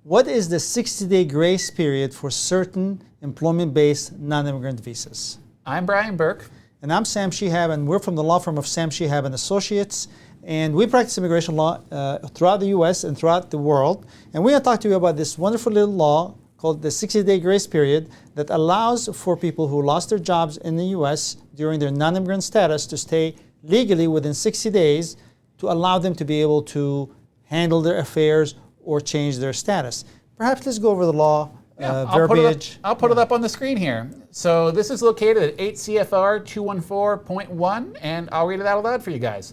What is the 60-day grace period for certain employment-based non-immigrant visas? I'm Brian Burke. And I'm Sam Shihab, and we're from the law firm of Sam Shihab and Associates. And we practice immigration law throughout the U.S. and throughout the world. And we're going to talk to you about this wonderful little law called the 60-day grace period that allows for people who lost their jobs in the U.S. during their non-immigrant status to stay legally within 60 days to allow them to be able to handle their affairs or change their status. Perhaps let's go over the law verbiage. I'll put it up on the screen here. So this is located at 8 CFR 214.1, and I'll read it out loud for you guys.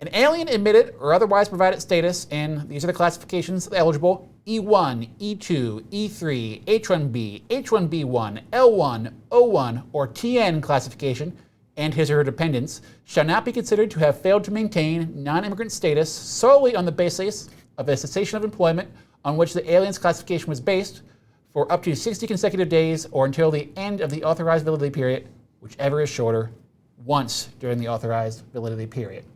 An alien admitted or otherwise provided status, and these are the classifications eligible: E1, E2, E3, H1B, H1B1, L1, O1, or TN classification, and his or her dependents, shall not be considered to have failed to maintain non-immigrant status solely on the basis of a cessation of employment on which the alien's classification was based for up to 60 consecutive days or until the end of the authorized validity period, whichever is shorter, once during the authorized validity period.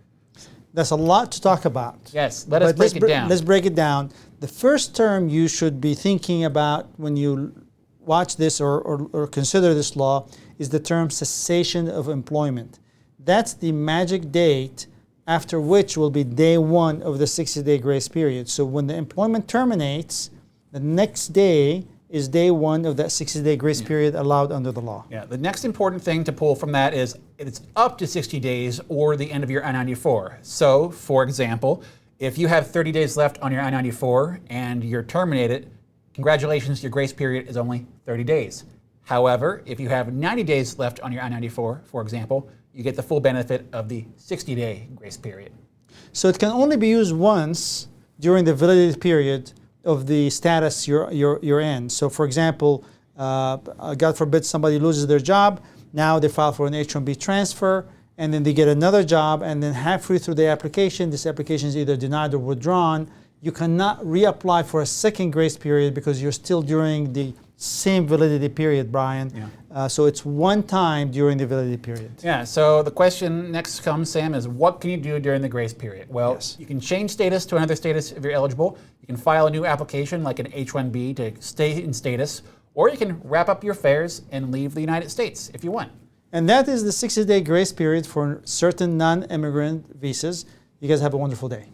That's a lot to talk about. Yes, let's break it down. Let's break it down. The first term you should be thinking about when you watch this or consider this law is the term cessation of employment. That's the magic date after which will be day one of the 60-day grace period. So when the employment terminates, the next day is day one of that 60-day grace period allowed under the law. Yeah, the next important thing to pull from that is it's up to 60 days or the end of your I-94. So, for example, if you have 30 days left on your I-94 and you're terminated, congratulations, your grace period is only 30 days. However, if you have 90 days left on your I-94, for example, you get the full benefit of the 60-day grace period. So it can only be used once during the validity period of the status you're in. So for example, God forbid somebody loses their job, now they file for an H-1B transfer, and then they get another job, and then halfway through the application, this application is either denied or withdrawn. You cannot reapply for a second grace period because you're still during the same validity period, Brian. Yeah. So it's one time during the validity period. Yeah, so the question next comes, Sam, is what can you do during the grace period? Well, yes, you can change status to another status if you're eligible. You can file a new application like an H-1B to stay in status, or you can wrap up your affairs and leave the United States if you want. And that is the 60-day grace period for certain non-immigrant visas. You guys have a wonderful day.